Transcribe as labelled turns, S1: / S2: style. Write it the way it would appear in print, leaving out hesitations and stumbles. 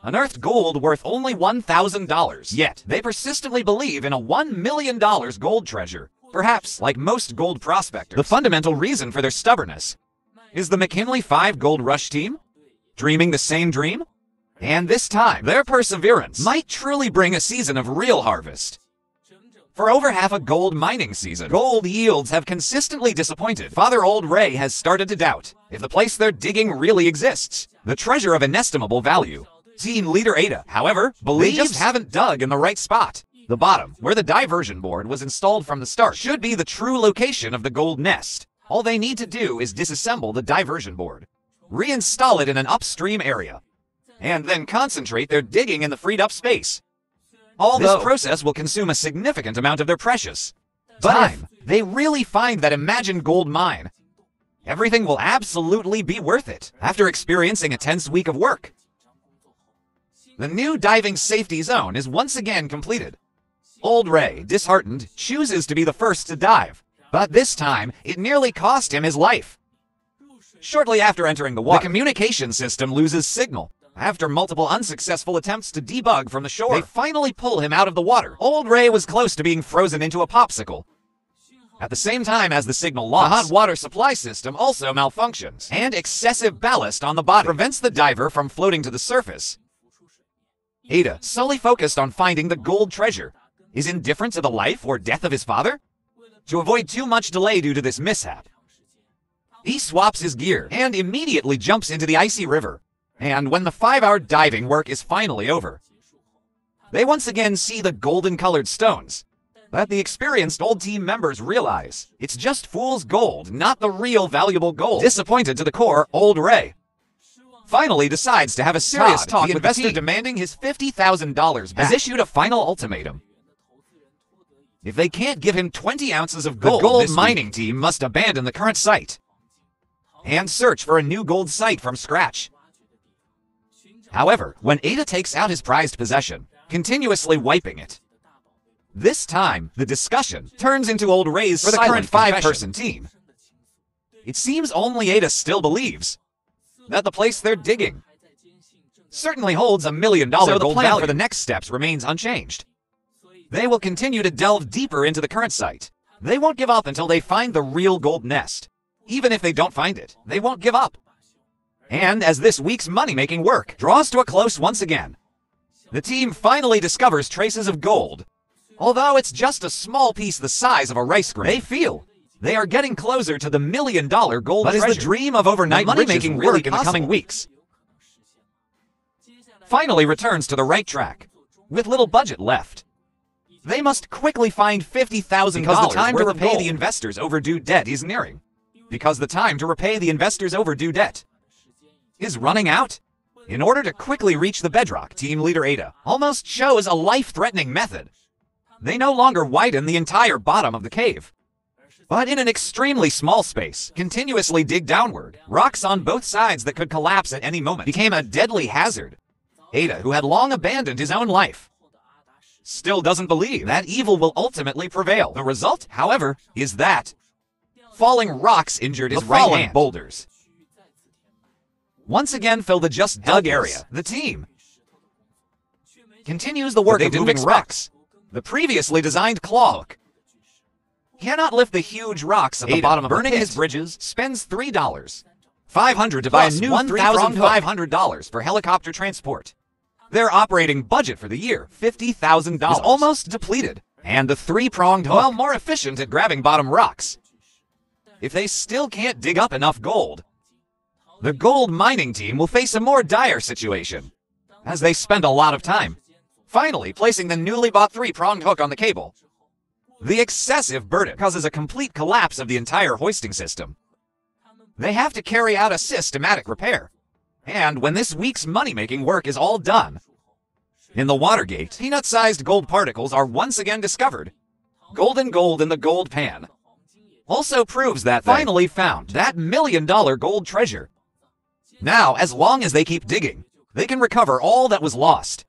S1: unearthed gold worth only $1,000. Yet, they persistently believe in a $1 million gold treasure. Perhaps, like most gold prospectors, the fundamental reason for their stubbornness is the McKinley 5 Gold Rush team dreaming the same dream? And this time, their perseverance might truly bring a season of real harvest. For over half a gold mining season, gold yields have consistently disappointed. Father Old Ray has started to doubt if the place they're digging really exists, the treasure of inestimable value. Team leader Ada, however, believes they just haven't dug in the right spot. The bottom, where the diversion board was installed from the start, should be the true location of the gold nest. All they need to do is disassemble the diversion board, reinstall it in an upstream area, and then concentrate their digging in the freed up space. Although this process will consume a significant amount of their precious time, they really find that imagined gold mine, everything will absolutely be worth it after experiencing a tense week of work. The new diving safety zone is once again completed. Old Ray, disheartened, chooses to be the first to dive, but this time, it nearly cost him his life. Shortly after entering the water, the communication system loses signal. After multiple unsuccessful attempts to debug from the shore, they finally pull him out of the water. Old Ray was close to being frozen into a popsicle. At the same time as the signal loss, the hot water supply system also malfunctions, and excessive ballast on the body prevents the diver from floating to the surface. Ada, solely focused on finding the gold treasure, is indifferent to the life or death of his father? To avoid too much delay due to this mishap, he swaps his gear and immediately jumps into the icy river. And when the 5-hour diving work is finally over, they once again see the golden-colored stones. But the experienced old team members realize it's just fool's gold, not the real valuable gold. Disappointed to the core, Old Ray finally decides to have a serious talk with the investor demanding his $50,000 back. Has issued a final ultimatum. If they can't give him 20 ounces of gold, the gold mining team must abandon the current site and search for a new gold site from scratch. However, when Ada takes out his prized possession, continuously wiping it, this time, the discussion turns into Old Ray's for the current 5-person team. It seems only Ada still believes that the place they're digging certainly holds $1 million gold value. So the plan for the next steps remains unchanged. They will continue to delve deeper into the current site. They won't give up until they find the real gold nest. Even if they don't find it, they won't give up. And as this week's money-making work draws to a close once again, the team finally discovers traces of gold. Although it's just a small piece the size of a rice grain, they feel they are getting closer to the $1 million gold treasure. But is the dream of overnight money-making really in the coming weeks finally returns to the right track, with little budget left? They must quickly find $50,000 because the time to repay the investors' overdue debt is nearing. Is running out? In order to quickly reach the bedrock, team leader Ada almost chose a life-threatening method. They no longer widen the entire bottom of the cave, but in an extremely small space, continuously dig downward. Rocks on both sides that could collapse at any moment became a deadly hazard. Ada, who had long abandoned his own life, still doesn't believe that evil will ultimately prevail. The result, however, is that falling rocks injured his right hand. Boulders once again fill the just dug area. The team continues the work of moving rocks. The previously designed claw hook cannot lift the huge rocks at the bottom of the pit. Burning his bridges, spends $3,500 to buy a new $3,500 for helicopter transport. Their operating budget for the year, $50,000, is almost depleted, and the 3-pronged hook, while more efficient at grabbing bottom rocks, if they still can't dig up enough gold, the gold mining team will face a more dire situation, as they spend a lot of time finally placing the newly bought 3-pronged hook on the cable. The excessive burden causes a complete collapse of the entire hoisting system. They have to carry out a systematic repair. And when this week's money-making work is all done, in the Watergate, peanut-sized gold particles are once again discovered. Golden gold in the gold pan also proves that they finally found that $1 million gold treasure. Now, as long as they keep digging, they can recover all that was lost.